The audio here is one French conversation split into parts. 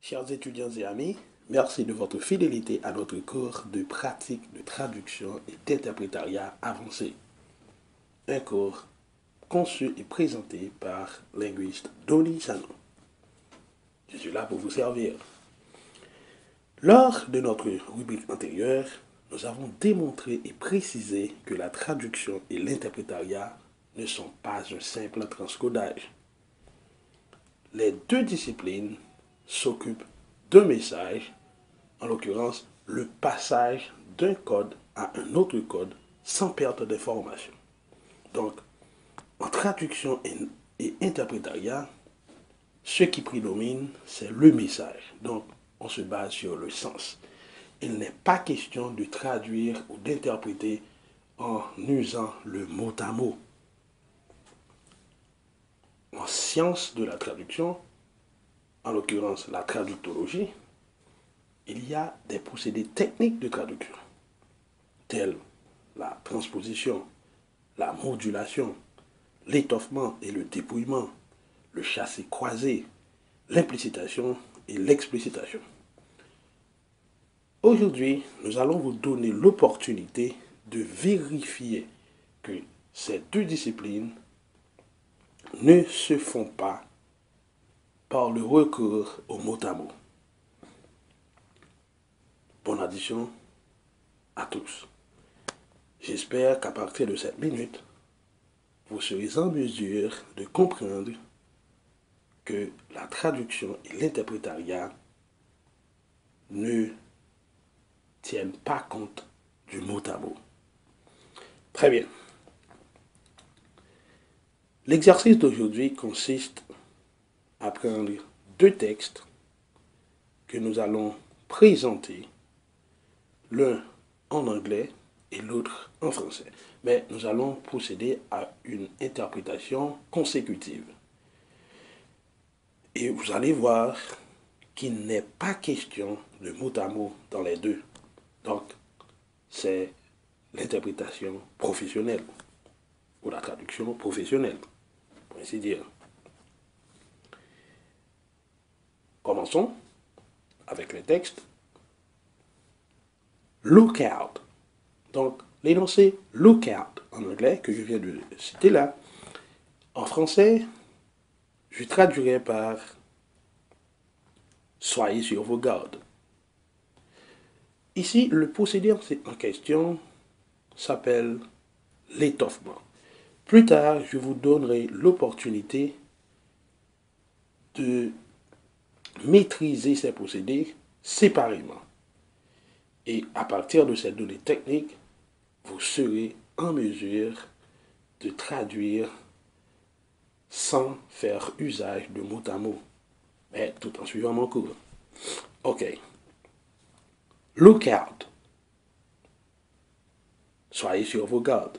Chers étudiants et amis, merci de votre fidélité à notre cours de pratique de traduction et d'interprétariat avancé. Un cours conçu et présenté par linguiste Donny Shannon. Je suis là pour vous servir. Lors de notre rubrique antérieure, nous avons démontré et précisé que la traduction et l'interprétariat ne sont pas un simple transcodage. Les deux disciplines s'occupent d'un message, en l'occurrence le passage d'un code à un autre code sans perte d'information. Donc, en traduction et interprétariat, ce qui prédomine, c'est le message. Donc, on se base sur le sens. Il n'est pas question de traduire ou d'interpréter en usant le mot à mot. En sciences de la traduction, en l'occurrence la traductologie, il y a des procédés techniques de traduction, tels la transposition, la modulation, l'étoffement et le dépouillement, le chassé-croisé, l'implicitation et l'explicitation. Aujourd'hui, nous allons vous donner l'opportunité de vérifier que ces deux disciplines ne se font pas par le recours au mot à mot. Bonne addition à tous. J'espère qu'à partir de cette minute, vous serez en mesure de comprendre que la traduction et l'interprétariat ne tiennent pas compte du mot à mot. Très bien. L'exercice d'aujourd'hui consiste à prendre deux textes que nous allons présenter, l'un en anglais et l'autre en français. Mais nous allons procéder à une interprétation consécutive. Et vous allez voir qu'il n'est pas question de mot à mot dans les deux. Donc, c'est l'interprétation professionnelle ou la traduction professionnelle, pour ainsi dire. Commençons avec le texte. Look out. Donc, l'énoncé look out en anglais que je viens de citer là, en français, je traduirais par soyez sur vos gardes. Ici, le procédé en question s'appelle l'étoffement. Plus tard, je vous donnerai l'opportunité de maîtriser ces procédés séparément. Et à partir de ces données techniques, vous serez en mesure de traduire sans faire usage de mot à mot, mais tout en suivant mon cours. OK. Look out. Soyez sur vos gardes.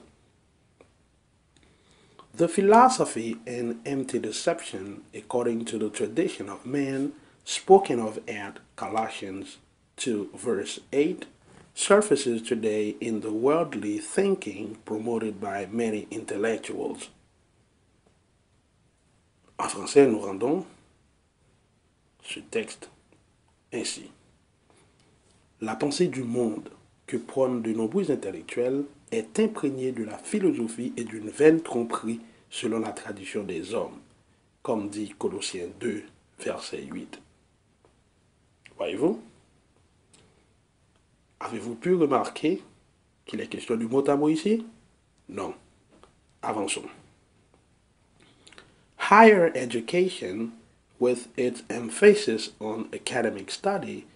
The philosophy and empty deception, according to the tradition of man, spoken of at Colossians 2, verse 8, surfaces today in the worldly thinking promoted by many intellectuals. En français, nous rendons ce texte ainsi. La pensée du monde que prônent de nombreux intellectuels est imprégnée de la philosophie et d'une vaine tromperie selon la tradition des hommes, comme dit Colossiens 2, verset 8. Voyez-vous? Avez-vous pu remarquer qu'il est question du mot à mot ici? Non. Avançons. Higher education, with its emphasis on academic study,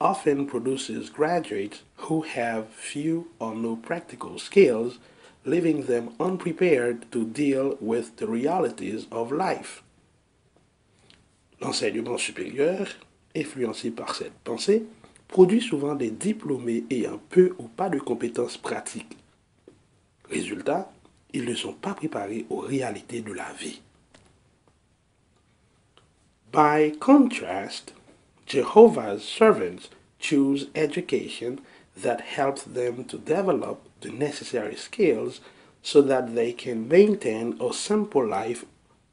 often produces graduates who have few or no practical skills, leaving them unprepared to deal with the realities of life. L'enseignement supérieur, influencé par cette pensée, produit souvent des diplômés ayant peu ou pas de compétences pratiques. Résultat, ils ne sont pas préparés aux réalités de la vie. By contrast, Jehovah's servants choose education that helps them to develop the necessary skills so that they can maintain a simple life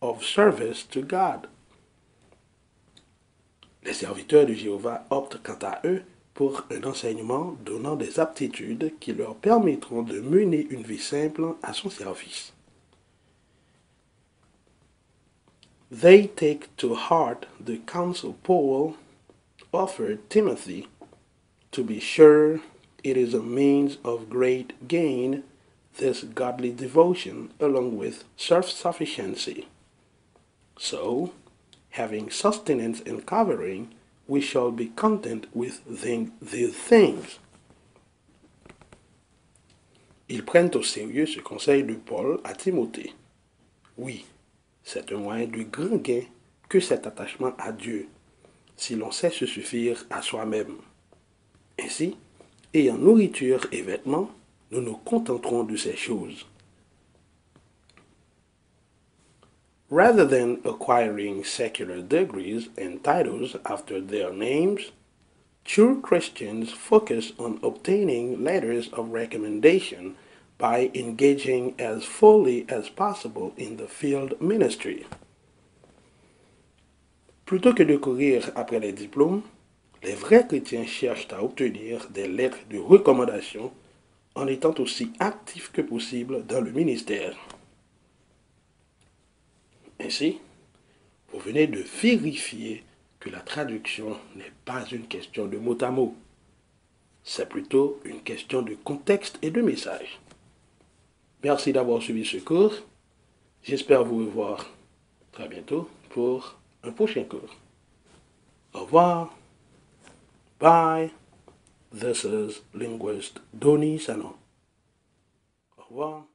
of service to God. Les serviteurs de Jéhovah optent quant à eux pour un enseignement donnant des aptitudes qui leur permettront de mener une vie simple à son service. They take to heart the counsel Paul offered Timothy, to be sure it is a means of great gain, this godly devotion along with self-sufficiency. So, having sustenance and covering, we shall be content with these things. Ils prennent au sérieux ce conseil de Paul à Timothée. Oui, c'est un moyen de grand gain que cet attachement à Dieu, si l'on sait se suffire à soi-même. Ainsi, ayant nourriture et vêtements, nous nous contenterons de ces choses. Rather than acquiring secular degrees and titles after their names, true Christians focus on obtaining letters of recommendation by engaging as fully as possible in the field ministry. Plutôt que de courir après les diplômes, les vrais chrétiens cherchent à obtenir des lettres de recommandation en étant aussi actifs que possible dans le ministère. Ainsi, vous venez de vérifier que la traduction n'est pas une question de mot à mot. C'est plutôt une question de contexte et de message. Merci d'avoir suivi ce cours. J'espère vous revoir très bientôt pour un prochain cours. Au revoir. Bye. This is linguist Doni Sanon. Au revoir.